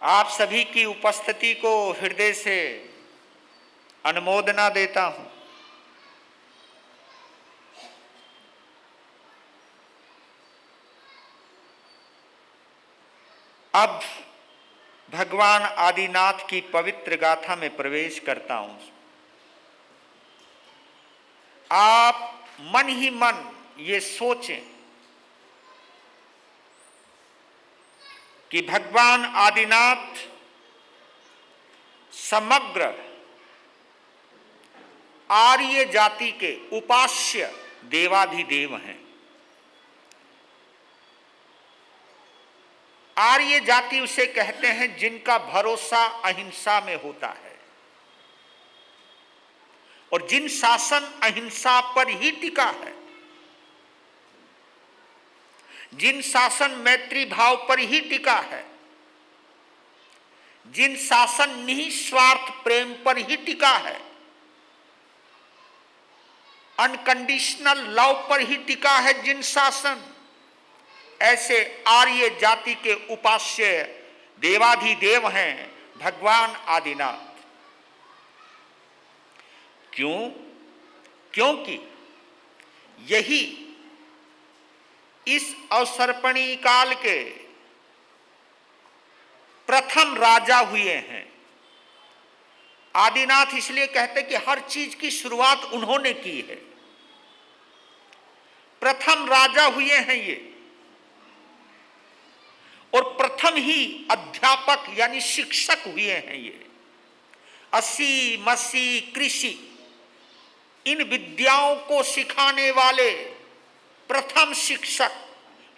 आप सभी की उपस्थिति को हृदय से अनुमोदना देता हूं। अब भगवान आदिनाथ की पवित्र गाथा में प्रवेश करता हूं। आप मन ही मन ये सोचें कि भगवान आदिनाथ समग्र आर्य जाति के उपास्य देवाधिदेव हैं। आर्य जाति उसे कहते हैं जिनका भरोसा अहिंसा में होता है और जिन शासन अहिंसा पर ही टिका है, जिन शासन मैत्री भाव पर ही टिका है, जिन शासन निस्वार्थ प्रेम पर ही टिका है, अनकंडीशनल लव पर ही टिका है जिन शासन, ऐसे आर्य जाति के उपास्य देवाधिदेव हैं भगवान आदिनाथ। क्यों? क्योंकि यही इस अवसर्पणी काल के प्रथम राजा हुए हैं। आदिनाथ इसलिए कहते कि हर चीज की शुरुआत उन्होंने की है। प्रथम राजा हुए हैं ये, और प्रथम ही अध्यापक यानी शिक्षक हुए हैं ये। अस्सी मसी कृषि इन विद्याओं को सिखाने वाले प्रथम शिक्षक,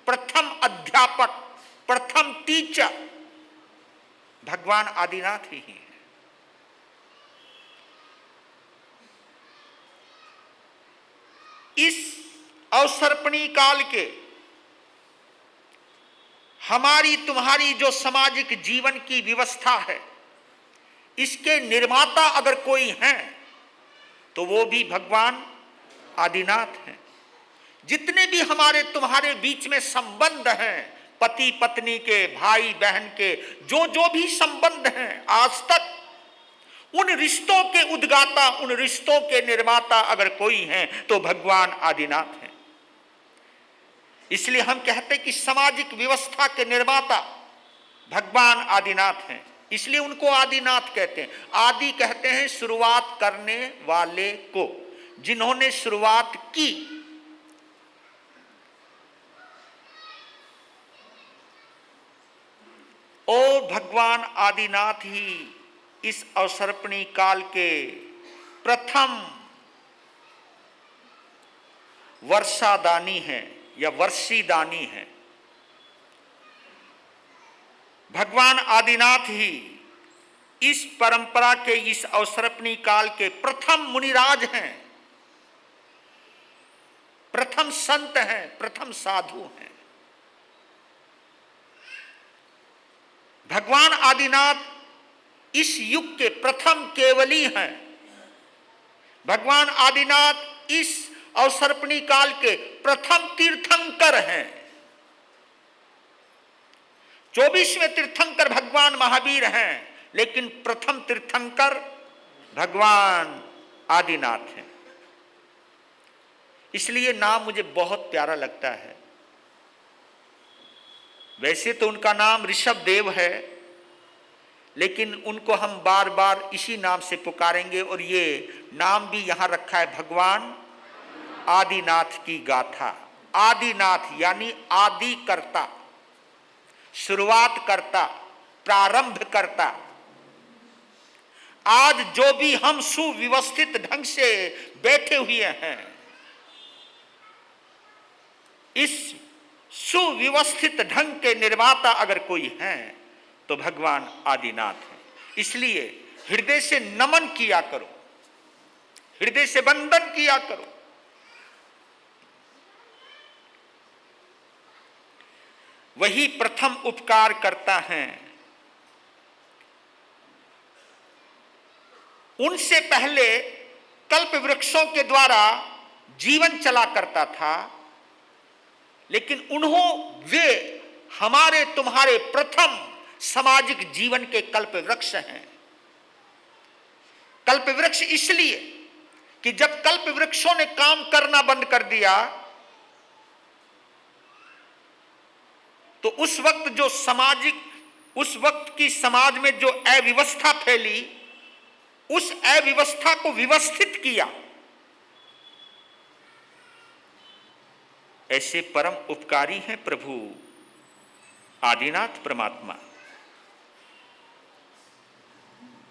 प्रथम अध्यापक, प्रथम टीचर भगवान आदिनाथ ही हैं। इस अवसर्पणी काल के हमारी तुम्हारी जो सामाजिक जीवन की व्यवस्था है, इसके निर्माता अगर कोई हैं तो वो भी भगवान आदिनाथ हैं। जितने भी हमारे तुम्हारे बीच में संबंध हैं, पति पत्नी के, भाई बहन के, जो भी संबंध हैं आज तक, उन रिश्तों के उद्गाता, उन रिश्तों के निर्माता अगर कोई हैं तो भगवान आदिनाथ हैं। इसलिए हम कहते कि सामाजिक व्यवस्था के निर्माता भगवान आदिनाथ हैं, इसलिए उनको आदिनाथ कहते हैं। आदि कहते हैं शुरुआत करने वाले को, जिन्होंने शुरुआत की। ओ भगवान आदिनाथ ही इस अवसर्पणी काल के प्रथम वर्षादानी हैं या वर्षीदानी हैं। भगवान आदिनाथ ही इस परंपरा के, इस अवसर्पणी काल के प्रथम मुनिराज हैं, प्रथम संत हैं, प्रथम साधु हैं। भगवान आदिनाथ इस युग के प्रथम केवली हैं। भगवान आदिनाथ इस अवसर्पणी काल के प्रथम तीर्थंकर हैं। 24वें तीर्थंकर भगवान महावीर हैं, लेकिन प्रथम तीर्थंकर भगवान आदिनाथ हैं। इसलिए नाम मुझे बहुत प्यारा लगता है। वैसे तो उनका नाम ऋषभ देव है, लेकिन उनको हम बार बार इसी नाम से पुकारेंगे, और ये नाम भी यहां रखा है भगवान आदिनाथ की गाथा। आदिनाथ यानी आदि करता, शुरुआत करता, प्रारंभ करता। आज जो भी हम सुव्यवस्थित ढंग से बैठे हुए हैं, इस सुव्यवस्थित ढंग के निर्माता अगर कोई हैं तो भगवान आदिनाथ है। इसलिए हृदय से नमन किया करो, हृदय से वंदन किया करो। वही प्रथम उपकार करता है। उनसे पहले कल्प वृक्षों के द्वारा जीवन चला करता था, लेकिन वे हमारे तुम्हारे प्रथम सामाजिक जीवन के कल्प वृक्ष हैं। कल्प वृक्ष इसलिए कि जब कल्प वृक्षों ने काम करना बंद कर दिया तो उस वक्त की समाज में जो अव्यवस्था फैली, उस अव्यवस्था को व्यवस्थित किया। ऐसे परम उपकारी हैं प्रभु आदिनाथ परमात्मा।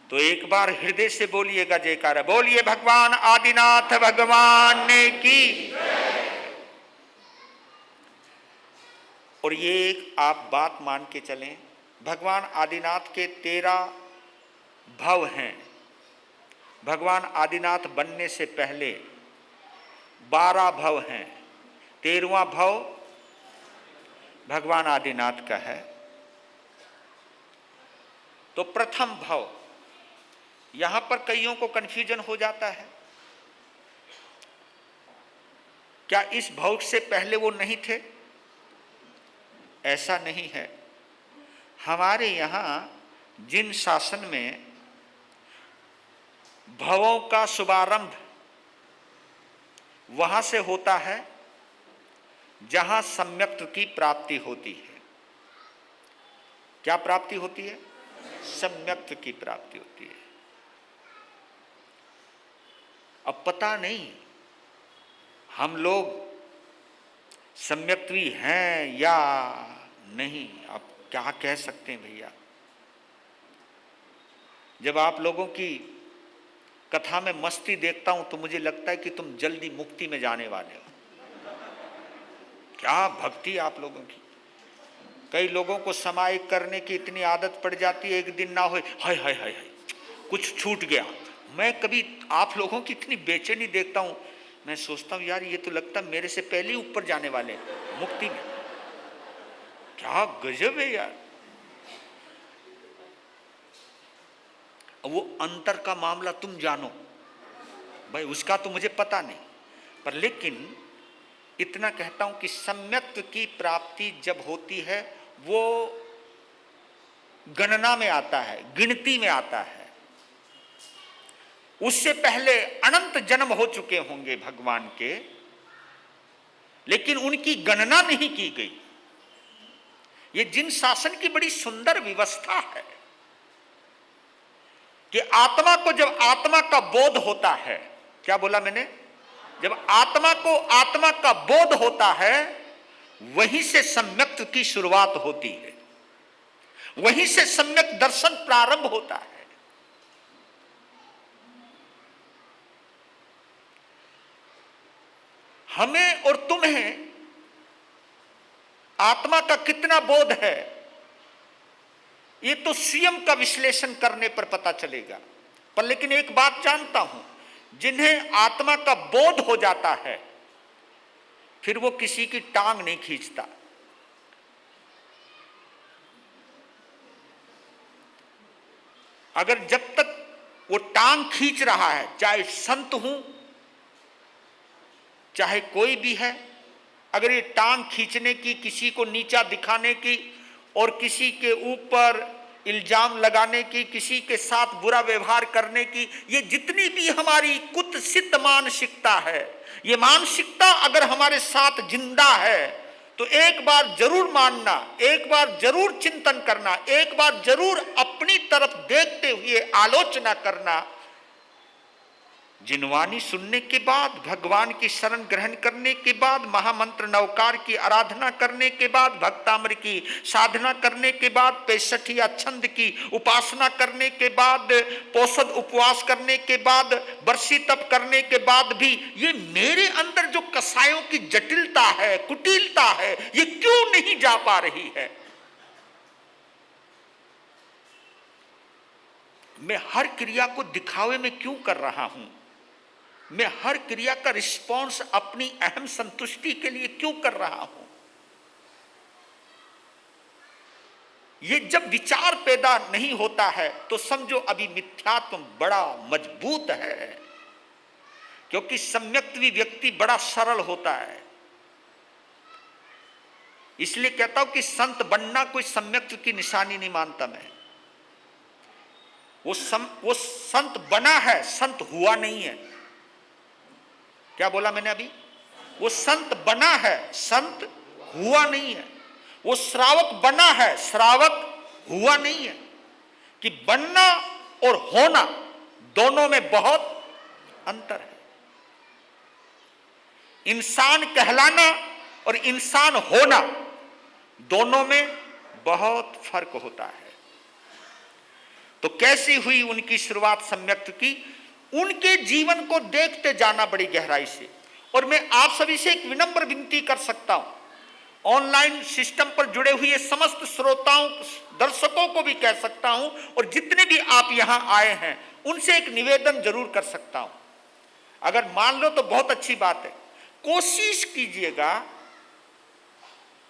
तो एक बार हृदय से बोलिएगा जयकारा, बोलिए भगवान आदिनाथ भगवान ने की। और ये एक आप बात मान के चलें, भगवान आदिनाथ के 13 भव हैं। भगवान आदिनाथ बनने से पहले 12 भव हैं। 13वां भव भगवान आदिनाथ का है। तो प्रथम भव, यहां पर कईयों को कंफ्यूजन हो जाता है, क्या इस भव से पहले वो नहीं थे? ऐसा नहीं है। हमारे यहां जिन शासन में भवों का शुभारंभ वहां से होता है जहां सम्यक्त्व की प्राप्ति होती है। क्या प्राप्ति होती है? सम्यक्त्व की प्राप्ति होती है। अब पता नहीं हम लोग सम्यक्त्वी हैं या नहीं, अब क्या कह सकते हैं भैया। जब आप लोगों की कथा में मस्ती देखता हूं तो मुझे लगता है कि तुम जल्दी मुक्ति में जाने वाले हो। क्या भक्ति आप लोगों की। कई लोगों को समायिक करने की इतनी आदत पड़ जाती है, एक दिन ना हो हाय हाय हाय हाय कुछ छूट गया। मैं कभी आप लोगों की इतनी बेचैनी देखता हूं, मैं सोचता हूं यार ये तो लगता है मेरे से पहले ही ऊपर जाने वाले मुक्ति में। क्या गजब है यार। वो अंतर का मामला तुम जानो भाई, उसका तो मुझे पता नहीं, पर लेकिन इतना कहता हूं कि सम्यक्त्व की प्राप्ति जब होती है वो गणना में आता है, गिनती में आता है। उससे पहले अनंत जन्म हो चुके होंगे भगवान के, लेकिन उनकी गणना नहीं की गई। ये जिन शासन की बड़ी सुंदर व्यवस्था है कि आत्मा को जब आत्मा का बोध होता है, क्या बोला मैंने? जब आत्मा को आत्मा का बोध होता है वहीं से सम्यक्त्व की शुरुआत होती है, वहीं से सम्यक दर्शन प्रारंभ होता है। हमें और तुम्हें आत्मा का कितना बोध है ये तो स्वयं का विश्लेषण करने पर पता चलेगा। पर लेकिन एक बात जानता हूं, जिन्हें आत्मा का बोध हो जाता है फिर वो किसी की टांग नहीं खींचता। अगर जब तक वो टांग खींच रहा है, चाहे संत हूं चाहे कोई भी है, अगर ये टांग खींचने की, किसी को नीचा दिखाने की और किसी के ऊपर इल्जाम लगाने की, किसी के साथ बुरा व्यवहार करने की, ये जितनी भी हमारी कुत्सित मानसिकता है, ये मानसिकता अगर हमारे साथ जिंदा है तो एक बार जरूर मानना, एक बार जरूर चिंतन करना, एक बार जरूर अपनी तरफ देखते हुए आलोचना करना। जिनवानी सुनने के बाद, भगवान की शरण ग्रहण करने के बाद, महामंत्र नवकार की आराधना करने के बाद, भक्ताम्र की साधना करने के बाद, 65 छंद की उपासना करने के बाद, पोषद उपवास करने के बाद, बरसी तप करने के बाद भी ये मेरे अंदर जो कसायों की जटिलता है, कुटिलता है, ये क्यों नहीं जा पा रही है? मैं हर क्रिया को दिखावे में क्यों कर रहा हूं? मैं हर क्रिया का रिस्पॉन्स अपनी अहम संतुष्टि के लिए क्यों कर रहा हूं? ये जब विचार पैदा नहीं होता है तो समझो अभी मिथ्यात्व बड़ा मजबूत है, क्योंकि सम्यक्त्वी व्यक्ति बड़ा सरल होता है। इसलिए कहता हूं कि संत बनना कोई सम्यक्त की निशानी नहीं मानता मैं। वो संत बना है, संत हुआ नहीं है। क्या बोला मैंने अभी? वो संत बना है, संत हुआ नहीं है। वो श्रावक बना है, श्रावक हुआ नहीं है। कि बनना और होना दोनों में बहुत अंतर है। इंसान कहलाना और इंसान होना दोनों में बहुत फर्क होता है। तो कैसी हुई उनकी शुरुआत सम्यक्त की? उनके जीवन को देखते जाना बड़ी गहराई से। और मैं आप सभी से एक विनम्र विनती कर सकता हूं, ऑनलाइन सिस्टम पर जुड़े हुए समस्त श्रोताओं, दर्शकों को भी कह सकता हूं, और जितने भी आप यहां आए हैं उनसे एक निवेदन जरूर कर सकता हूं। अगर मान लो तो बहुत अच्छी बात है, कोशिश कीजिएगा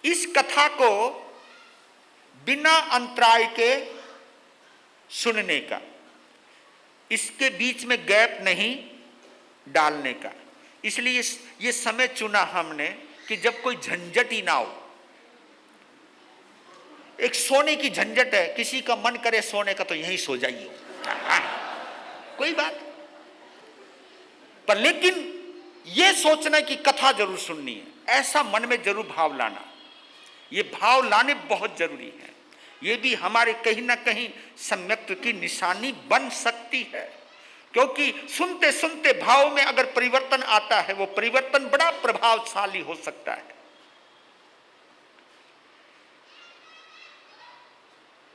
इस कथा को बिना अंतराय के सुनने का, इसके बीच में गैप नहीं डालने का। इसलिए ये समय चुना हमने कि जब कोई झंझट ही ना हो। एक सोने की झंझट है, किसी का मन करे सोने का तो यहीं सो जाइए, कोई बात। पर लेकिन यह सोचना कि कथा जरूर सुननी है, ऐसा मन में जरूर भाव लाना। ये भाव लाने बहुत जरूरी है। ये भी हमारे कहीं ना कहीं सम्यक्त की निशानी बन सकती है, क्योंकि सुनते सुनते भाव में अगर परिवर्तन आता है, वो परिवर्तन बड़ा प्रभावशाली हो सकता है।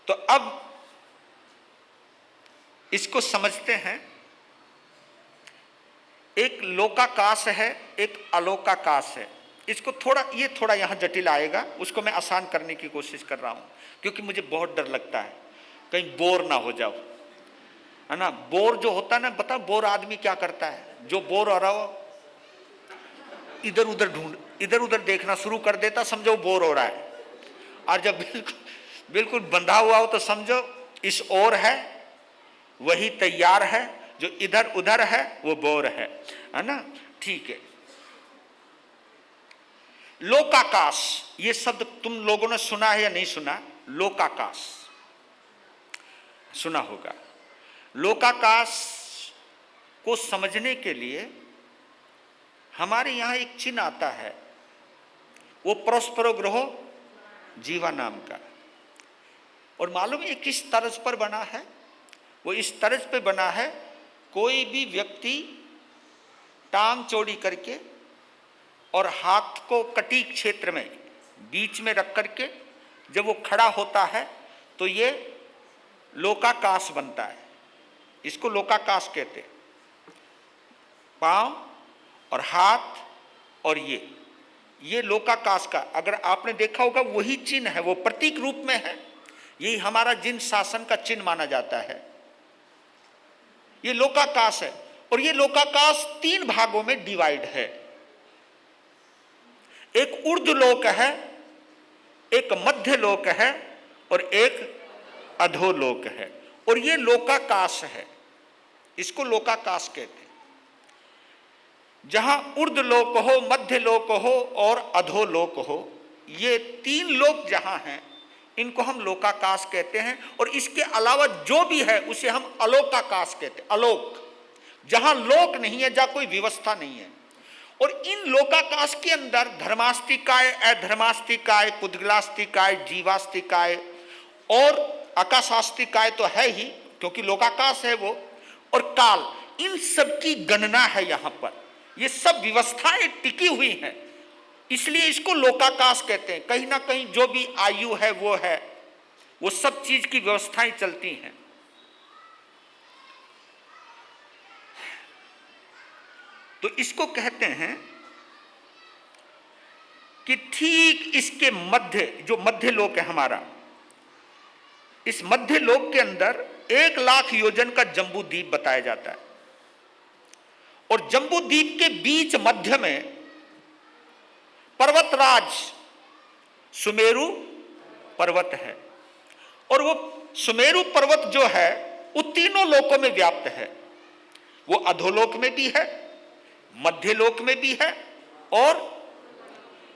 तो अब इसको समझते हैं। एक लोकाकाश है, एक अलोकाकाश है। इसको थोड़ा यहां जटिल आएगा, उसको मैं आसान करने की कोशिश कर रहा हूं, क्योंकि मुझे बहुत डर लगता है कहीं बोर ना हो जाओ, है ना। बोर जो होता है ना, बता बोर आदमी क्या करता है? जो बोर हो रहा हो इधर उधर देखना शुरू कर देता, समझो बोर हो रहा है। और जब बिल्कुल बंधा हुआ हो तो समझो इस ओर है वही तैयार है, जो इधर उधर है वो बोर है ना। ठीक है। लोकाकाश, ये शब्द तुम लोगों ने सुना है या नहीं सुना? लोकाकाश सुना होगा। लोकाकाश को समझने के लिए हमारे यहां एक चिन्ह आता है, वो परस्परो ग्रहो जीवा नाम का। और मालूम है किस तर्ज पर बना है? वो इस तर्ज पे बना है, कोई भी व्यक्ति टांग चौड़ी करके और हाथ को कटी क्षेत्र में बीच में रख करके जब वो खड़ा होता है तो ये लोकाकाश बनता है। इसको लोकाकाश कहते हैं। पांव और हाथ और ये लोकाकाश का, अगर आपने देखा होगा वही चिन्ह है, वो प्रतीक रूप में है। यही हमारा जिन शासन का चिन्ह माना जाता है, ये लोकाकाश है। और ये लोकाकाश 3 भागों में डिवाइड है। एक ऊर्ध्वलोक है, एक मध्य लोक है और एक अधोलोक है। और ये लोकाकाश है, इसको लोकाकाश कहते हैं। जहां ऊर्ध्वलोक हो, मध्य लोक हो और अधोलोक हो, ये 3 लोक जहां हैं इनको हम लोकाकाश कहते हैं। और इसके अलावा जो भी है उसे हम अलोकाकाश कहते हैं। अलोक, जहां लोक नहीं है, जहां कोई व्यवस्था नहीं है। और इन लोकाकाश के अंदर धर्मास्तिकाय, अधर्मास्तिकाय, पुद्गलास्तिकाय, जीवास्तिकाय और आकाशास्तिकाय तो है ही, क्योंकि लोकाकाश है वो, और काल, इन सब की गणना है यहां पर। ये सब व्यवस्थाएं टिकी हुई हैं, इसलिए इसको लोकाकाश कहते हैं। कहीं ना कहीं जो भी आयु है वो सब चीज की व्यवस्थाएं चलती हैं। तो इसको कहते हैं कि ठीक इसके मध्य, जो मध्य लोक है हमारा, इस मध्य लोक के अंदर 1,00,000 योजन का जम्बू द्वीप बताया जाता है। और जम्बू द्वीप के बीच मध्य में पर्वतराज सुमेरु पर्वत है। और वो सुमेरु पर्वत जो है वो 3 लोकों में व्याप्त है। वो अधोलोक में भी है, मध्य लोक में भी है और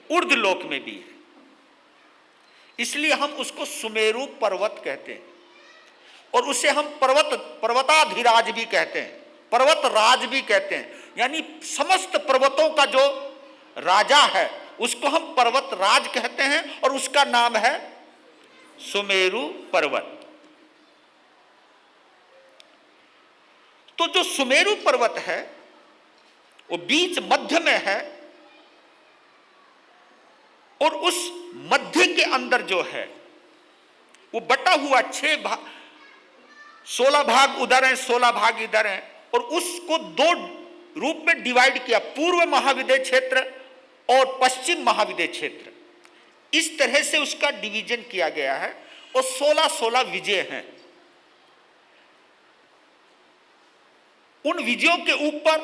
ऊर्ध्वलोक में भी है। इसलिए हम उसको सुमेरु पर्वत कहते हैं और उसे हम पर्वताधिराज भी कहते हैं, पर्वत राज भी कहते हैं। यानी समस्त पर्वतों का जो राजा है उसको हम पर्वत राज कहते हैं और उसका नाम है सुमेरु पर्वत। तो जो सुमेरु पर्वत है वो बीच मध्य में है और उस मध्य के अंदर जो है वो बटा हुआ 16 भाग उधर हैं, 16 भाग इधर हैं और उसको दो रूप में डिवाइड किया, पूर्व महाविद्य क्षेत्र और पश्चिम महाविद्य क्षेत्र। इस तरह से उसका डिवीजन किया गया है और 16-16 विजय हैं। उन विजयों के ऊपर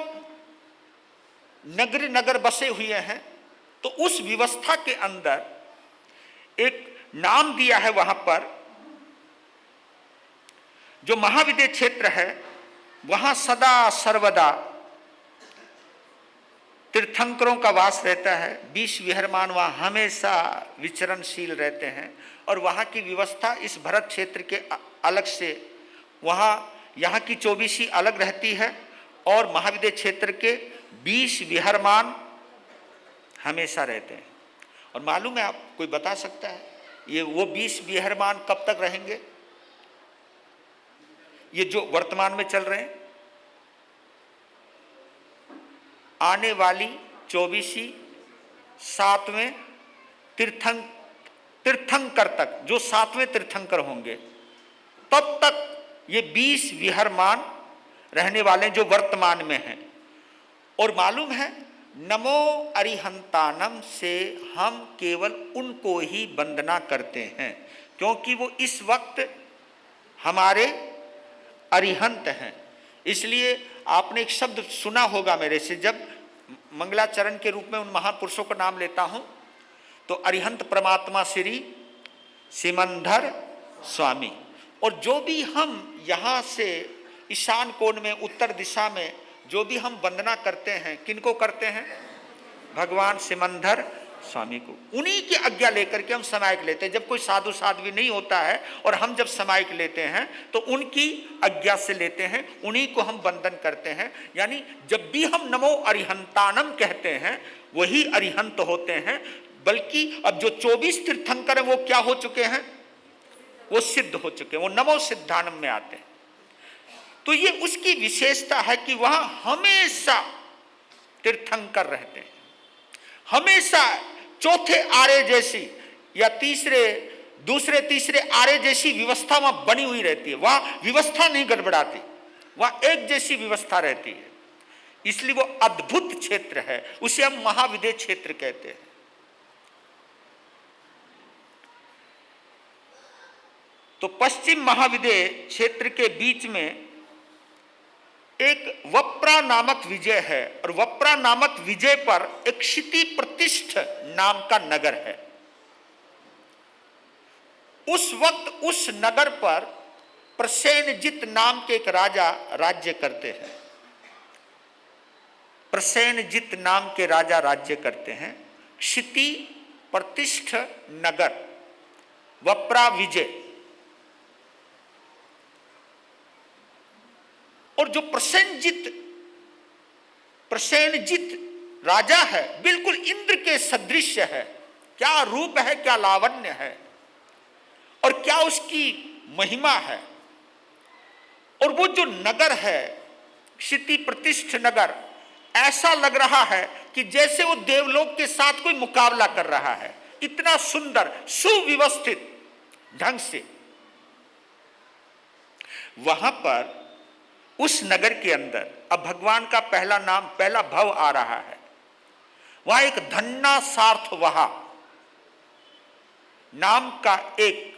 नगर बसे हुए हैं। तो उस व्यवस्था के अंदर एक नाम दिया है, वहां पर जो महाविद्य क्षेत्र है वहां सदा सर्वदा तीर्थंकरों का वास रहता है। 20 विहरमान वहां हमेशा विचरणशील रहते हैं और वहां की व्यवस्था इस भरत क्षेत्र के अलग से, वहां यहाँ की 24 अलग रहती है और महाविद्य क्षेत्र के 20 विहरमान हमेशा रहते हैं। और मालूम है, आप कोई बता सकता है ये वो 20 विहरमान कब तक रहेंगे? ये जो वर्तमान में चल रहे हैं, आने वाली 24 7वें तीर्थंकर तक, जो 7वें तीर्थंकर होंगे तब तक ये 20 विहरमान रहने वाले जो वर्तमान में हैं। और मालूम है, नमो अरिहंतानम से हम केवल उनको ही वंदना करते हैं क्योंकि वो इस वक्त हमारे अरिहंत हैं। इसलिए आपने एक शब्द सुना होगा मेरे से, जब मंगलाचरण के रूप में उन महापुरुषों का नाम लेता हूं तो अरिहंत परमात्मा श्री सिमंदर स्वामी। और जो भी हम यहाँ से ईशान कोण में उत्तर दिशा में जो भी हम वंदना करते हैं, किनको करते हैं? भगवान सिमंदर स्वामी को। उन्हीं की आज्ञा लेकर के हम समायिक लेते हैं। जब कोई साधु साध्वी नहीं होता है और हम जब समायिक लेते हैं तो उनकी आज्ञा से लेते हैं, उन्हीं को हम वंदन करते हैं। यानी जब भी हम नमो अरिहंतानम कहते हैं वही अरिहंत होते हैं। बल्कि अब जो 24 तीर्थंकर हैं वो क्या हो चुके हैं? वो सिद्ध हो चुके हैं, वो नमो सिद्धानम में आते हैं। तो ये उसकी विशेषता है कि वहां हमेशा तीर्थंकर रहते हैं, हमेशा चौथे आर्य जैसी या दूसरे तीसरे आर्य जैसी व्यवस्था वहां बनी हुई रहती है। वहां व्यवस्था नहीं गड़बड़ाती, वहां एक जैसी व्यवस्था रहती है। इसलिए वो अद्भुत क्षेत्र है, उसे हम महाविद्य क्षेत्र कहते हैं। तो पश्चिम महाविद्य क्षेत्र के बीच में एक वप्रा नामक विजय है और वप्रा नामक विजय पर एक क्षिति प्रतिष्ठ नाम का नगर है। उस वक्त उस नगर पर प्रसेनजित नाम के एक राजा राज्य करते हैं। प्रसेनजित नाम के राजा राज्य करते हैं। क्षिति प्रतिष्ठ नगर, वप्रा विजय। और जो प्रसेनजित राजा है बिल्कुल इंद्र के सदृश है। क्या रूप है, क्या लावण्य है और क्या उसकी महिमा है। और वो जो नगर है क्षिति प्रतिष्ठ नगर, ऐसा लग रहा है कि जैसे वो देवलोक के साथ कोई मुकाबला कर रहा है। इतना सुंदर सुव्यवस्थित ढंग से वहां पर उस नगर के अंदर अब भगवान का पहला नाम, पहला भव आ रहा है। वहां एक धन्ना सार्थवहा नाम का एक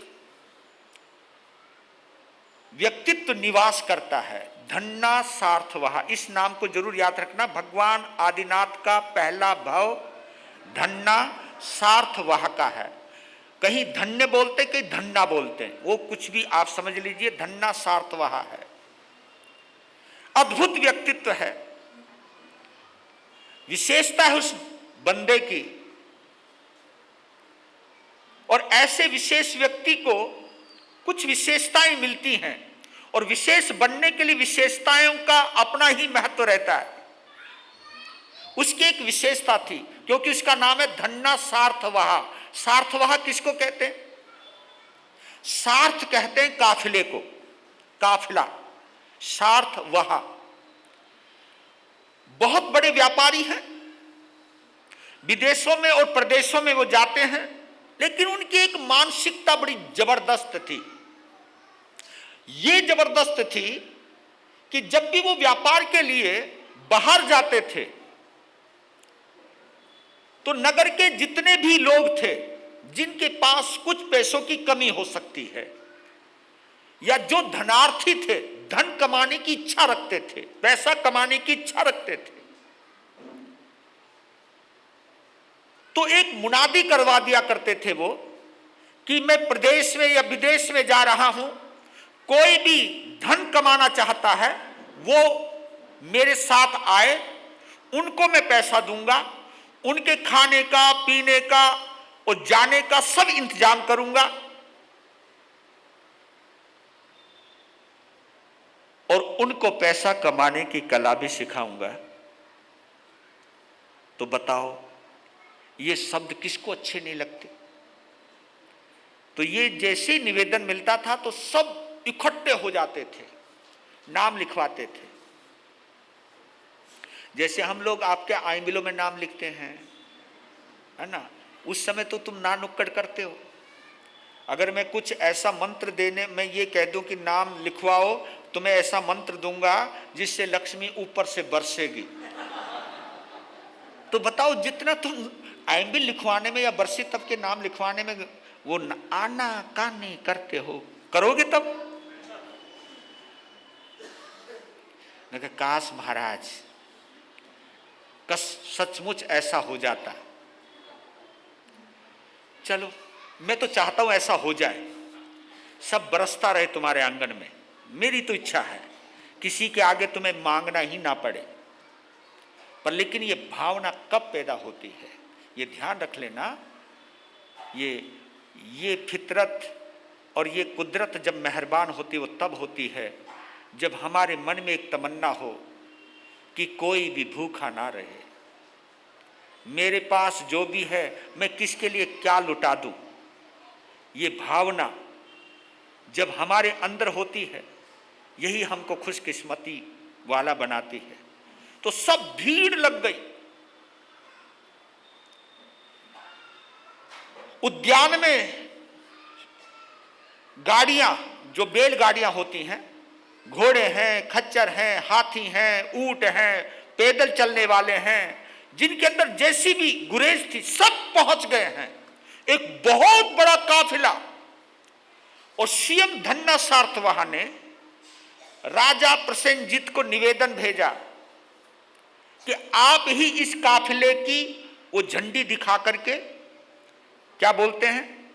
व्यक्तित्व निवास करता है। धन्ना सार्थवहा, इस नाम को जरूर याद रखना। भगवान आदिनाथ का पहला भव धन्ना सार्थवहा का है। कहीं धन्य बोलते, कहीं धन्ना बोलते हैं, वो कुछ भी आप समझ लीजिए, धन्ना सार्थवहा है। अद्भुत व्यक्तित्व है। विशेषता है उस बंदे की और ऐसे विशेष व्यक्ति को कुछ विशेषताएं मिलती हैं और विशेष बनने के लिए विशेषताओं का अपना ही महत्व रहता है। उसकी एक विशेषता थी, क्योंकि उसका नाम है धन्ना सार्थवाह। सार्थवाह किसको कहते हैं? सार्थ कहते हैं काफिले को, काफिला, सार्थवाह। बहुत बड़े व्यापारी हैं, विदेशों में और प्रदेशों में वो जाते हैं, लेकिन उनकी एक मानसिकता बड़ी जबरदस्त थी। ये जबरदस्त थी कि जब भी वो व्यापार के लिए बाहर जाते थे तो नगर के जितने भी लोग थे जिनके पास कुछ पैसों की कमी हो सकती है या जो धनार्थी थे, धन कमाने की इच्छा रखते थे, पैसा कमाने की इच्छा रखते थे, तो एक मुनादी करवा दिया करते थे वो कि मैं प्रदेश में या विदेश में जा रहा हूं, कोई भी धन कमाना चाहता है वो मेरे साथ आए, उनको मैं पैसा दूंगा, उनके खाने का, पीने का और जाने का सब इंतजाम करूंगा और उनको पैसा कमाने की कला भी सिखाऊंगा। तो बताओ ये शब्द किसको अच्छे नहीं लगते? तो ये जैसे निवेदन मिलता था तो सब इकट्ठे हो जाते थे, नाम लिखवाते थे। जैसे हम लोग आपके आइमिलों में नाम लिखते हैं, है ना? उस समय तो तुम ना नुक्कड़ करते हो। अगर मैं कुछ ऐसा मंत्र देने मैं ये कह दूं कि नाम लिखवाओ, तो मैं ऐसा मंत्र दूंगा जिससे लक्ष्मी ऊपर से बरसेगी। तो बताओ जितना तुम आइमिल लिखवाने में या बरसी तब के नाम लिखवाने में वो आना कानी करते हो, करोगे तब? मैं कहा काश महाराज सचमुच ऐसा हो जाता। चलो मैं तो चाहता हूं ऐसा हो जाए, सब बरसता रहे तुम्हारे आंगन में। मेरी तो इच्छा है किसी के आगे तुम्हें मांगना ही ना पड़े। पर लेकिन ये भावना कब पैदा होती है ये ध्यान रख लेना। ये फितरत और ये कुदरत जब मेहरबान होती है वो तब होती है जब हमारे मन में एक तमन्ना हो कि कोई भी भूखा ना रहे, मेरे पास जो भी है मैं किसके लिए क्या लुटा दूं। ये भावना जब हमारे अंदर होती है यही हमको खुशकिस्मती वाला बनाती है। तो सब भीड़ लग गई। उद्यान में गाड़ियां, जो बैलगाड़ियां होती हैं, घोड़े हैं, खच्चर हैं, हाथी हैं, ऊंट हैं, पैदल चलने वाले हैं, जिनके अंदर जैसी भी गुरेज थी सब पहुंच गए हैं। एक बहुत बड़ा काफिला। और सीएम धन्ना सार्थवाह ने राजा प्रसेनजीत को निवेदन भेजा कि आप ही इस काफिले की वो झंडी दिखा करके क्या बोलते हैं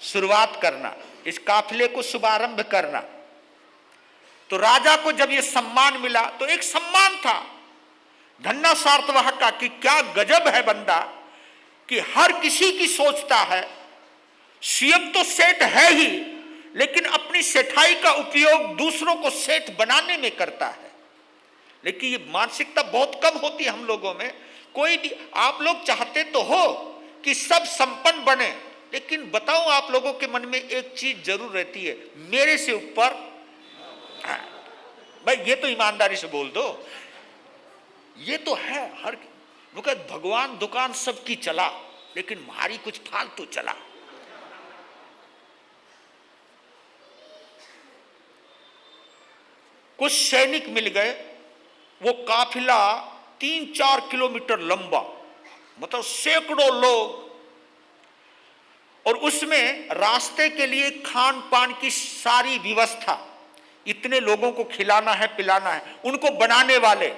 शुरुआत करना, इस काफिले को शुभारंभ करना। तो राजा को जब ये सम्मान मिला तो एक सम्मान था धन्ना सार्थवाह का कि क्या गजब है बंदा कि हर किसी की सोचता है। सीएम तो सेठ है ही, लेकिन अपनी सेठाई का उपयोग दूसरों को सेठ बनाने में करता है। लेकिन ये मानसिकता बहुत कम होती है हम लोगों में। कोई भी आप लोग चाहते तो हो कि सब संपन्न बने, लेकिन बताओ आप लोगों के मन में एक चीज जरूर रहती है, मेरे से ऊपर। भाई ये तो ईमानदारी से बोल दो, ये तो है हर भगवान दुकान सबकी चला, लेकिन हमारी कुछ फालतू चला। कुछ सैनिक मिल गए, वो काफिला 3-4 किलोमीटर लंबा, मतलब सैकड़ों लोग, और उसमें रास्ते के लिए खान पान की सारी व्यवस्था, इतने लोगों को खिलाना है पिलाना है, उनको बनाने वाले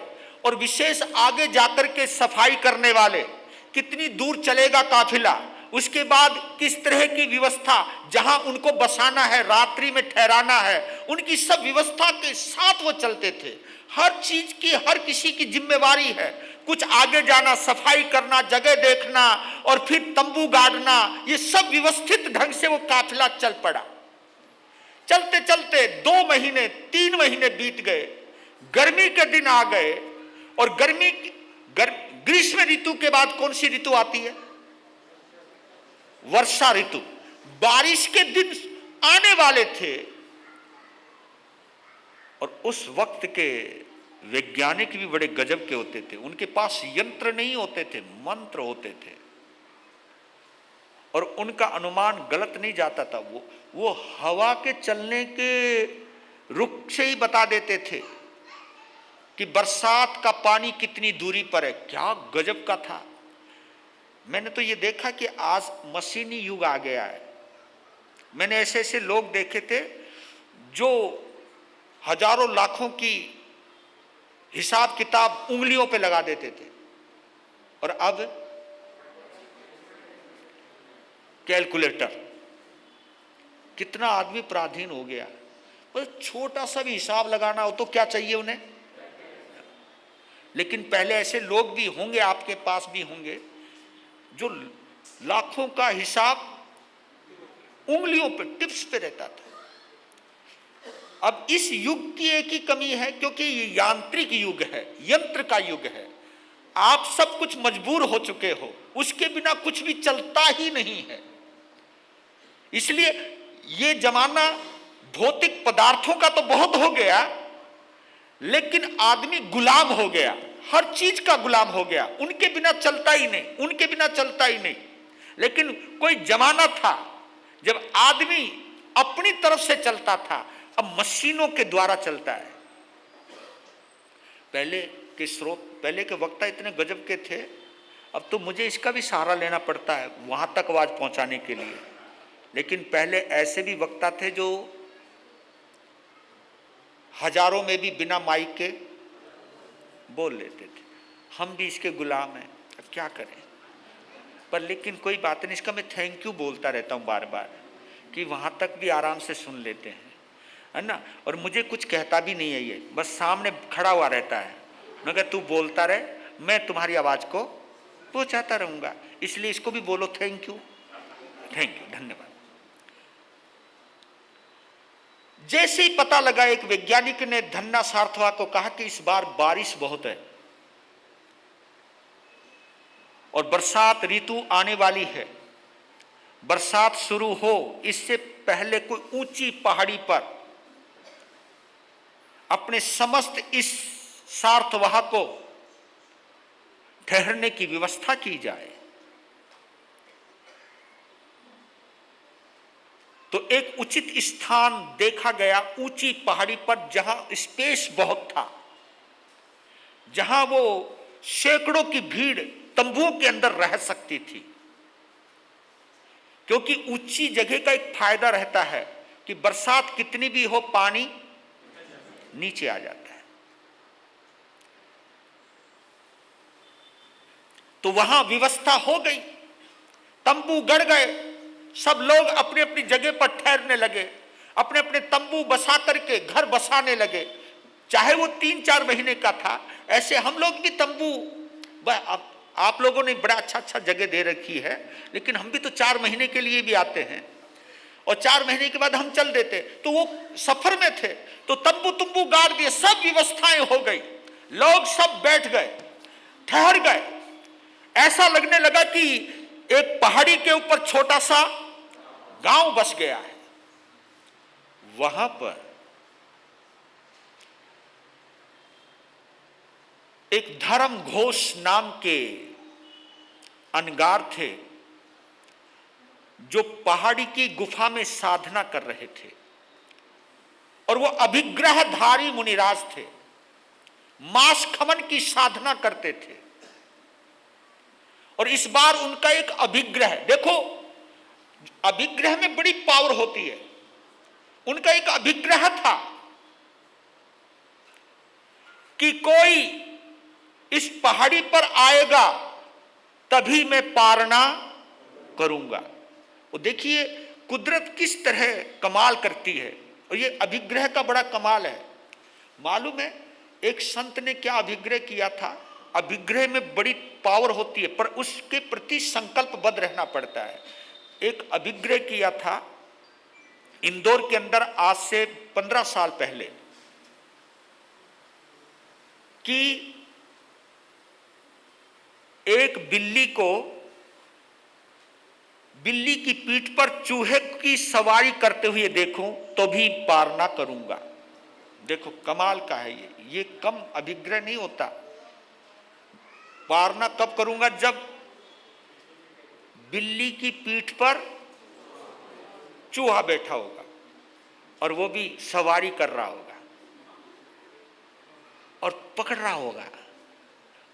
और विशेष आगे जाकर के सफाई करने वाले, कितनी दूर चलेगा काफिला, उसके बाद किस तरह की व्यवस्था, जहां उनको बसाना है, रात्रि में ठहराना है, उनकी सब व्यवस्था के साथ वो चलते थे। हर चीज की हर किसी की जिम्मेवारी है। कुछ आगे जाना, सफाई करना, जगह देखना और फिर तंबू गाड़ना, ये सब व्यवस्थित ढंग से वो काफिला चल पड़ा। चलते चलते 2 महीने 3 महीने बीत गए, गर्मी के दिन आ गए और ग्रीष्म ऋतु के बाद कौन सी ऋतु आती है? वर्षा ऋतु। बारिश के दिन आने वाले थे और उस वक्त के वैज्ञानिक भी बड़े गजब के होते थे। उनके पास यंत्र नहीं होते थे, मंत्र होते थे और उनका अनुमान गलत नहीं जाता था। वो हवा के चलने के रुख से ही बता देते थे कि बरसात का पानी कितनी दूरी पर है। क्या गजब का था। मैंने तो ये देखा कि आज मशीनी युग आ गया है। मैंने ऐसे ऐसे लोग देखे थे जो हजारों लाखों की हिसाब किताब उंगलियों पे लगा देते थे और अब कैलकुलेटर। कितना आदमी पराधीन हो गया। बस छोटा सा भी हिसाब लगाना हो तो क्या चाहिए उन्हें। लेकिन पहले ऐसे लोग भी होंगे, आपके पास भी होंगे, जो लाखों का हिसाब उंगलियों पे, टिप्स पे रहता था। अब इस युग की एक ही कमी है, क्योंकि ये यांत्रिक युग है, यंत्र का युग है। आप सब कुछ मजबूर हो चुके हो, उसके बिना कुछ भी चलता ही नहीं है। इसलिए ये जमाना भौतिक पदार्थों का तो बहुत हो गया, लेकिन आदमी गुलाम हो गया, हर चीज का गुलाम हो गया। उनके बिना चलता ही नहीं, उनके बिना चलता ही नहीं। लेकिन कोई जमाना था जब आदमी अपनी तरफ से चलता था, अब मशीनों के द्वारा चलता है। पहले के स्रोत, पहले के वक्ता इतने गजब के थे, अब तो मुझे इसका भी सहारा लेना पड़ता है वहां तक आवाज पहुंचाने के लिए। लेकिन पहले ऐसे भी वक्ता थे जो हजारों में भी बिना माइक के बोल लेते थे। हम भी इसके गुलाम हैं, अब क्या करें। पर लेकिन कोई बात नहीं, इसका मैं थैंक यू बोलता रहता हूँ बार बार कि वहां तक भी आराम से सुन लेते हैं, है ना। और मुझे कुछ कहता भी नहीं है, ये बस सामने खड़ा हुआ रहता है। मगर तू बोलता रहे, मैं तुम्हारी आवाज को पहुंचाता रहूंगा। इसलिए इसको भी बोलो थैंक यू, थैंक यू, धन्यवाद। जैसे ही पता लगा, एक वैज्ञानिक ने धन्ना सार्थवा को कहा कि इस बार बारिश बहुत है और बरसात ऋतु आने वाली है। बरसात शुरू हो इससे पहले कोई ऊंची पहाड़ी पर अपने समस्त इस सार्थवाह को ठहरने की व्यवस्था की जाए। तो एक उचित स्थान देखा गया ऊंची पहाड़ी पर, जहां स्पेस बहुत था, जहां वो सैकड़ों की भीड़ तंबुओं के अंदर रह सकती थी। क्योंकि ऊंची जगह का एक फायदा रहता है कि बरसात कितनी भी हो, पानी नीचे आ जाता है। तो वहां व्यवस्था हो गई, तंबू गड़ गए, सब लोग अपने अपनी जगह पर ठहरने लगे, अपने अपने तंबू बसा करके घर बसाने लगे। चाहे वो 3-4 महीने का था, ऐसे हम लोग भी तंबू, आप लोगों ने बड़ा अच्छा जगह दे रखी है, लेकिन हम भी तो 4 महीने के लिए भी आते हैं और 4 महीने के बाद हम चल देते। तो वो सफर में थे तो तंबू गाड़ दिए, सब व्यवस्थाएं हो गई, लोग सब बैठ गए, ठहर गए। ऐसा लगने लगा कि एक पहाड़ी के ऊपर छोटा सा गांव बस गया है। वहां पर एक धर्म घोष नाम के अनगार थे जो पहाड़ी की गुफा में साधना कर रहे थे और वो अभिग्रहधारी मुनिराज थे, मांस खमन की साधना करते थे। और इस बार उनका एक अभिग्रह, देखो अभिग्रह में बड़ी पावर होती है। उनका एक अभिग्रह था कि कोई इस पहाड़ी पर आएगा तभी मैं पारना करूंगा। वो देखिए कुदरत किस तरह कमाल करती है, और ये अभिग्रह का बड़ा कमाल है। मालूम है एक संत ने क्या अभिग्रह किया था अभिग्रह में बड़ी पावर होती है, पर उसके प्रति संकल्पबद्ध रहना पड़ता है। एक अभिग्रह किया था इंदौर के अंदर आज से 15 साल पहले, कि एक बिल्ली की पीठ पर चूहे की सवारी करते हुए देखूं तो भी पार ना करूंगा। देखो कमाल का है ये कम अभिग्रह नहीं होता। पार ना कब करूंगा? जब बिल्ली की पीठ पर चूहा बैठा होगा और वो भी सवारी कर रहा होगा और पकड़ रहा होगा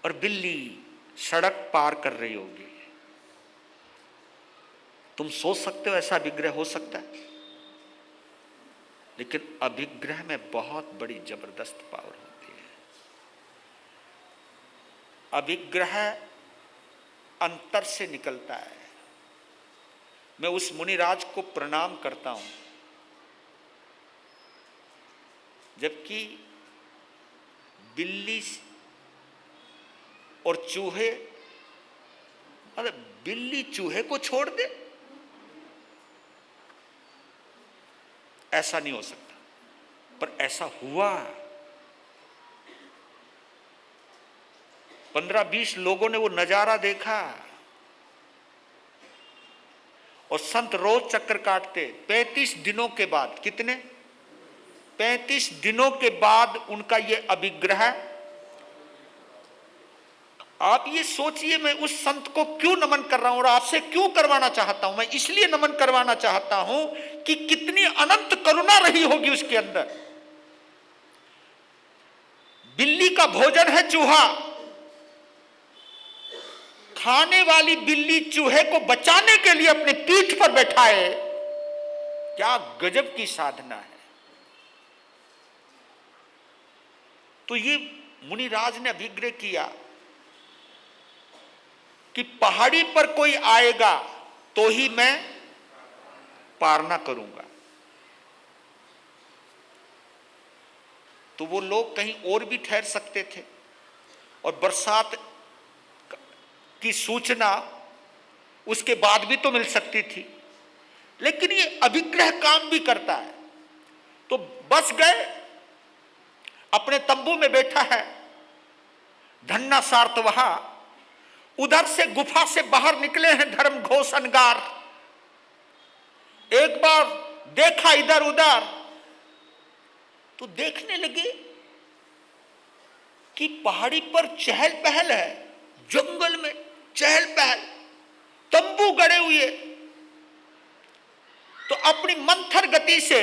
और बिल्ली सड़क पार कर रही होगी। तुम सोच सकते हो ऐसा अभिग्रह हो सकता है? लेकिन अभिग्रह में बहुत बड़ी जबरदस्त पावर होती है। अभिग्रह अंतर से निकलता है। मैं उस मुनिराज को प्रणाम करता हूं, जबकि बिल्ली और चूहे, अरे बिल्ली चूहे को छोड़ दे, ऐसा नहीं हो सकता। पर ऐसा हुआ। 15-20 लोगों ने वो नजारा देखा और संत रोज चक्कर काटते। 35 दिनों के बाद, कितने? 35 दिनों के बाद उनका ये अभिग्रह। आप ये सोचिए, मैं उस संत को क्यों नमन कर रहा हूं और आपसे क्यों करवाना चाहता हूं। मैं इसलिए नमन करवाना चाहता हूं कि कितनी अनंत करुणा रही होगी उसके अंदर। बिल्ली का भोजन है चूहा, खाने वाली बिल्ली चूहे को बचाने के लिए अपने पीठ पर बैठाए। क्या गजब की साधना है। तो ये मुनिराज ने अभिग्रह किया कि पहाड़ी पर कोई आएगा तो ही मैं पार ना करूंगा। तो वो लोग कहीं और भी ठहर सकते थे और बरसात की सूचना उसके बाद भी तो मिल सकती थी, लेकिन ये अभिग्रह काम भी करता है। तो बस गए, अपने तंबू में बैठा है धन्ना सार्तवहा। उधर से गुफा से बाहर निकले हैं धर्म घोष अनगार। एक बार देखा इधर उधर तो देखने लगे कि पहाड़ी पर चहल पहल है, जंगल में चहल पहल, तंबू गड़े हुए। तो अपनी मंथर गति से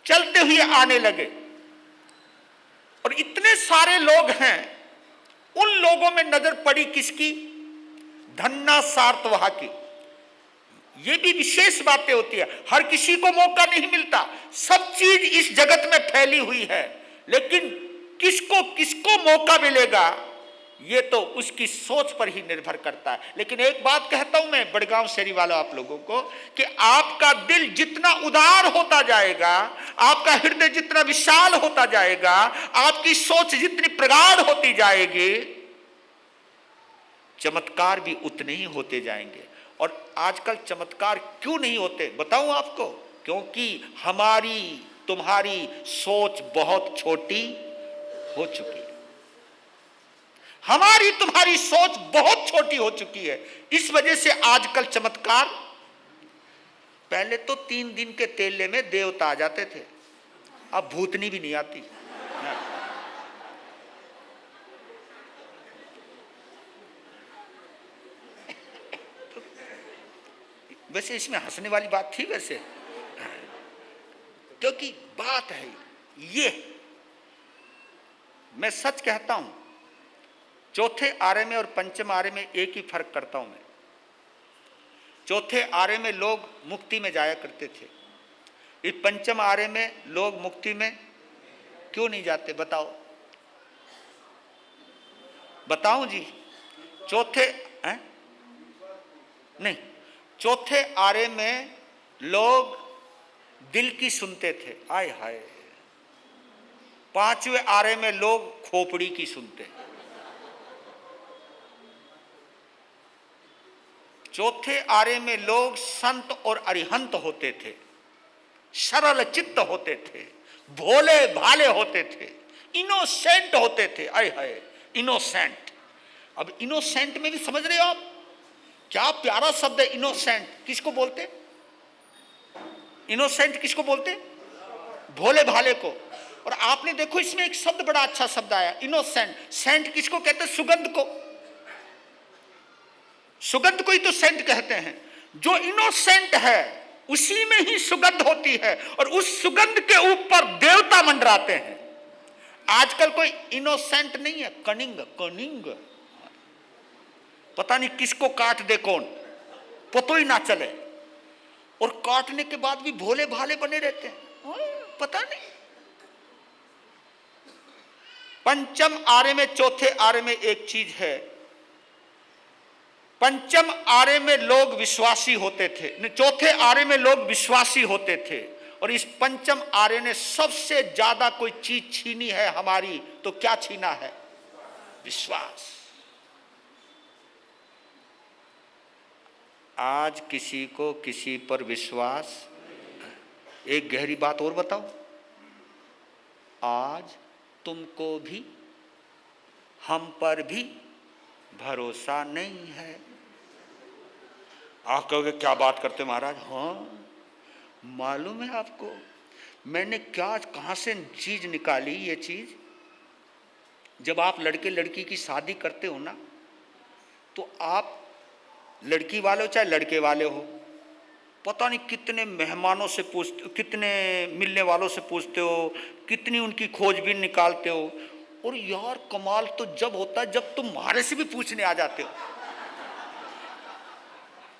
चलते हुए आने लगे और इतने सारे लोग हैं। उन लोगों में नजर पड़ी किसकी? धन्ना सार्तवहा की। ये भी विशेष बातें होती है, हर किसी को मौका नहीं मिलता। सब चीज इस जगत में फैली हुई है, लेकिन किसको किसको मौका मिलेगा ये तो उसकी सोच पर ही निर्भर करता है। लेकिन एक बात कहता हूं मैं बड़गांव शहरी वालों आप लोगों को, कि आपका दिल जितना उदार होता जाएगा, आपका हृदय जितना विशाल होता जाएगा, आपकी सोच जितनी प्रगाढ़ होती जाएगी, चमत्कार भी उतने ही होते जाएंगे। और आजकल चमत्कार क्यों नहीं होते बताऊं आपको? क्योंकि हमारी तुम्हारी सोच बहुत छोटी हो चुकी है। हमारी तुम्हारी सोच बहुत छोटी हो चुकी है। इस वजह से आजकल चमत्कार, पहले तो 3 दिन के तेले में देवता आ जाते थे, अब भूतनी भी नहीं आती। वैसे इसमें हंसने वाली बात थी वैसे, क्योंकि बात है ये, मैं सच कहता हूं, चौथे आरे में और पंचम आरे में एक ही फर्क करता हूं मैं। चौथे आरे में लोग मुक्ति में जाया करते थे, इस पंचम आरे में लोग मुक्ति में क्यों नहीं जाते बताओ? बताऊं जी? चौथे हैं? नहीं, चौथे आरे में लोग दिल की सुनते थे, आय हाय। 5वें आरे में लोग खोपड़ी की सुनते हैं। चौथे आरे में लोग संत और अरिहंत होते थे, सरल चित्त होते थे, भोले भाले होते थे, इनोसेंट होते थे। आय हाय, इनोसेंट। अब इनोसेंट में भी समझ रहे हो आप, क्या प्यारा शब्द है इनोसेंट। किसको बोलते? इनोसेंट किसको बोलते? भोले भाले को। और आपने देखो इसमें एक शब्द, बड़ा अच्छा शब्द आया, इनोसेंट। सेंट किसको कहते? सुगंध को। सुगंध को ही तो सेंट कहते हैं। जो इनोसेंट है उसी में ही सुगंध होती है, और उस सुगंध के ऊपर देवता मंडराते हैं। आजकल कोई इनोसेंट नहीं है, कनिंग कनिंग, पता नहीं किसको काट दे कौन, पता ही ना चले, और काटने के बाद भी भोले भाले बने रहते हैं, पता नहीं। पंचम आरे में, चौथे आरे में एक चीज है, पंचम आरे में लोग विश्वासी होते थे, चौथे आरे में लोग विश्वासी होते थे, और इस पंचम आरे ने सबसे ज्यादा कोई चीज छीनी है हमारी, तो क्या छीना है? विश्वास। आज किसी को किसी पर विश्वास। एक गहरी बात और बताओ, आज तुमको भी हम पर भी भरोसा नहीं है। आप कहोगे क्या बात करते महाराज? हाँ, मालूम है आपको मैंने क्या कहां से चीज निकाली? ये चीज, जब आप लड़के लड़की की शादी करते हो ना, तो आप लड़की वाले हो चाहे लड़के वाले हो, पता नहीं कितने मेहमानों से पूछते, कितने मिलने वालों से पूछते हो, कितनी उनकी खोजबीन निकालते हो। और यार कमाल तो जब होता है जब तुम हमारे से भी पूछने आ जाते हो,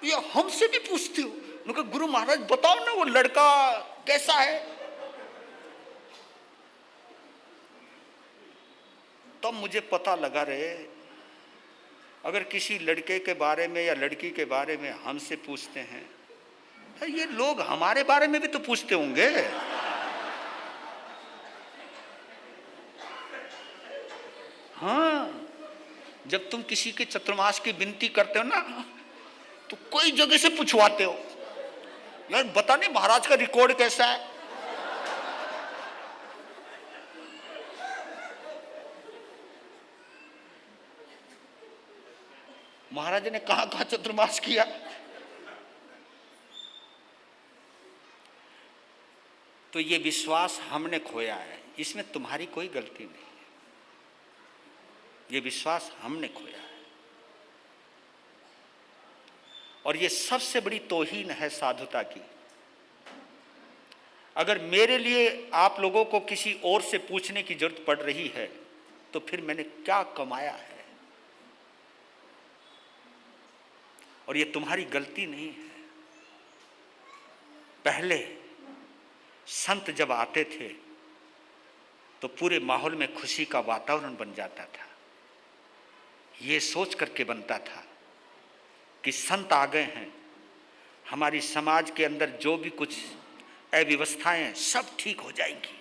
या हमसे भी पूछते हो। उनका गुरु महाराज बताओ ना वो लड़का कैसा है। तब मुझे पता लगा रहे, अगर किसी लड़के के बारे में या लड़की के बारे में हमसे पूछते हैं, तो ये लोग हमारे बारे में भी तो पूछते होंगे। हाँ, जब तुम किसी के चतुर्मास की विनती करते हो ना, तो कोई जगह से पूछवाते हो, यार बता नहीं महाराज का रिकॉर्ड कैसा है। महाराज ने कहां कहां चतुर्मास किया। तो ये विश्वास हमने खोया है, इसमें तुम्हारी कोई गलती नहीं है, ये विश्वास हमने खोया है। और ये सबसे बड़ी तौहीन है साधुता की। अगर मेरे लिए आप लोगों को किसी और से पूछने की जरूरत पड़ रही है, तो फिर मैंने क्या कमाया है। और ये तुम्हारी गलती नहीं है। पहले संत जब आते थे तो पूरे माहौल में खुशी का वातावरण बन जाता था। ये सोच करके बनता था कि संत आ गए हैं, हमारी समाज के अंदर जो भी कुछ अव्यवस्थाएं सब ठीक हो जाएंगी,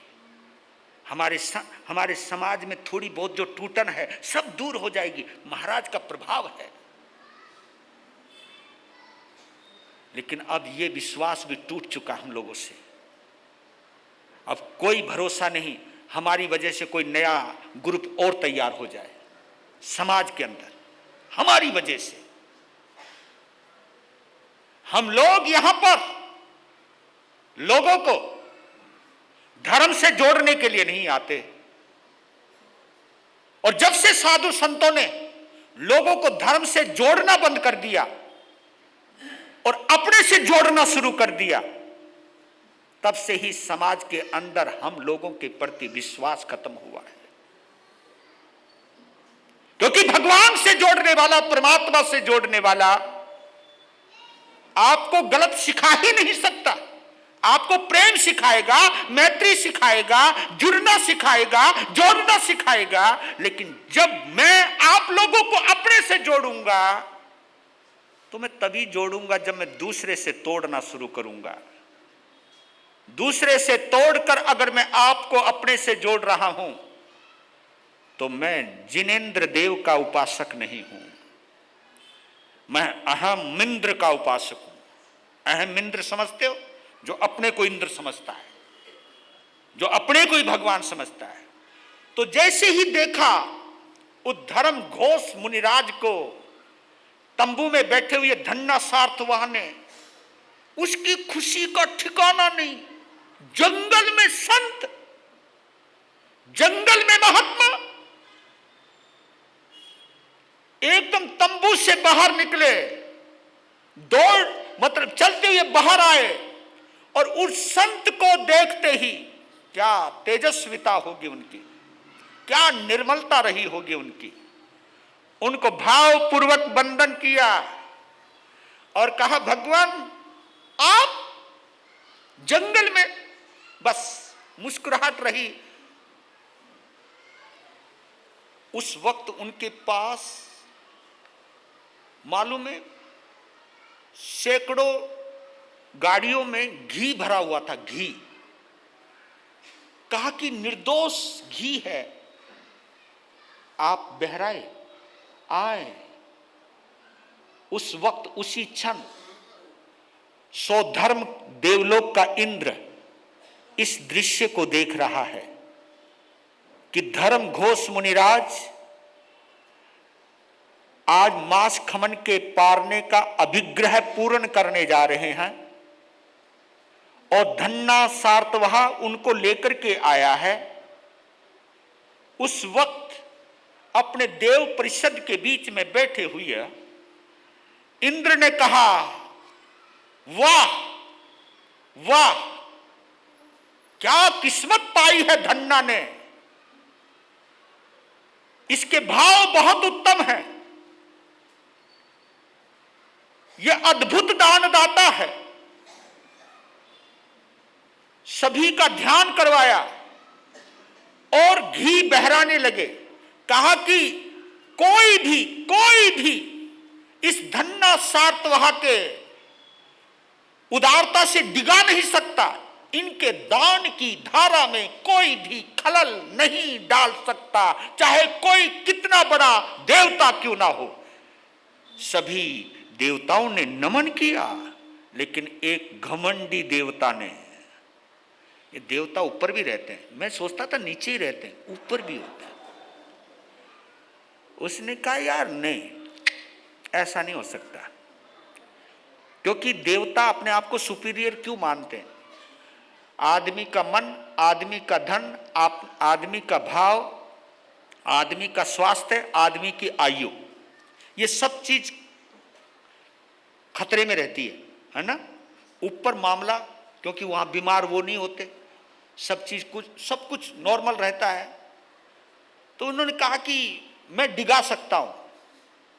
हमारे समाज में थोड़ी बहुत जो टूटन है सब दूर हो जाएगी, महाराज का प्रभाव है। लेकिन अब ये विश्वास भी टूट चुका हम लोगों से। अब कोई भरोसा नहीं हमारी वजह से कोई नया ग्रुप और तैयार हो जाए समाज के अंदर, हमारी वजह से। हम लोग यहां पर लोगों को धर्म से जोड़ने के लिए नहीं आते, और जब से साधु संतों ने लोगों को धर्म से जोड़ना बंद कर दिया और अपने से जोड़ना शुरू कर दिया, तब से ही समाज के अंदर हम लोगों के प्रति विश्वास खत्म हुआ है। क्योंकि भगवान से जोड़ने वाला, परमात्मा से जोड़ने वाला आपको गलत सिखा ही नहीं सकता। आपको प्रेम सिखाएगा, मैत्री सिखाएगा, जुड़ना सिखाएगा, जोड़ना सिखाएगा। लेकिन जब मैं आप लोगों को अपने से जोड़ूंगा, तो मैं तभी जोड़ूंगा जब मैं दूसरे से तोड़ना शुरू करूंगा। दूसरे से तोड़कर अगर मैं आपको अपने से जोड़ रहा हूं, तो मैं जिनेंद्र देव का उपासक नहीं हूं। मैं अहम इंद्र का उपासक हूं। अहम इंद्र समझते हो? जो अपने को इंद्र समझता है, जो अपने को ही भगवान समझता है। तो जैसे ही देखा उस धर्म घोष मुनिराज को तंबू में बैठे हुए धन्ना सार्थवाह ने, उसकी खुशी का ठिकाना नहीं। जंगल में संत, जंगल में महात्मा एकदम तंबू से बाहर निकले, दौड़ मतलब चलते हुए बाहर आए, और उस संत को देखते ही क्या तेजस्विता होगी उनकी, क्या निर्मलता रही होगी उनकी। उनको भावपूर्वक वंदन किया और कहा, भगवान आप जंगल में, बस मुस्कुराहट रही। उस वक्त उनके पास मालूम है सैकड़ों गाड़ियों में घी भरा हुआ था, घी। कहा कि निर्दोष घी है, आप बहराए आए। उस वक्त उसी क्षण सौधर्म देवलोक का इंद्र इस दृश्य को देख रहा है कि धर्म घोष मुनिराज आज मांस खमन के पारने का अभिग्रह पूर्ण करने जा रहे हैं, और धन्ना सार्थवाह उनको लेकर के आया है। उस वक्त अपने देव परिषद के बीच में बैठे हुए इंद्र ने कहा, वाह वाह, क्या किस्मत पाई है धन्ना ने, इसके भाव बहुत उत्तम है, यह अद्भुत दानदाता है। सभी का ध्यान करवाया और घी बहराने लगे। कहा कि कोई भी इस धन्ना सार्थवाह के उदारता से डिगा नहीं सकता, इनके दान की धारा में कोई भी खलल नहीं डाल सकता, चाहे कोई कितना बड़ा देवता क्यों ना हो। सभी देवताओं ने नमन किया, लेकिन एक घमंडी देवता ने, ये देवता ऊपर भी रहते हैं, मैं सोचता था नीचे ही रहते हैं, ऊपर भी होते हैं। उसने कहा, यार नहीं, ऐसा नहीं हो सकता, क्योंकि देवता अपने आप को सुपीरियर क्यों मानते हैं? आदमी का मन, आदमी का धन, आदमी का भाव, आदमी का स्वास्थ्य, आदमी की आयु, ये सब चीज खतरे में रहती है ना। ऊपर मामला, क्योंकि वहां बीमार वो नहीं होते, सब कुछ नॉर्मल रहता है। तो उन्होंने कहा कि मैं डिगा सकता हूं।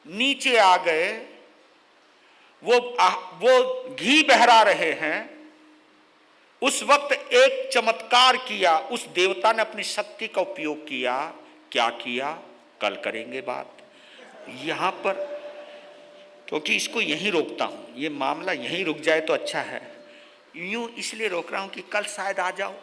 नीचे आ गए, वो घी बहरा रहे हैं। उस वक्त एक चमत्कार किया, उस देवता ने अपनी शक्ति का उपयोग किया। क्या किया, कल करेंगे बात। यहां पर, क्योंकि इसको यहीं रोकता हूं, ये मामला यहीं रुक जाए तो अच्छा है। यूं इसलिए रोक रहा हूं कि कल शायद आ जाओ।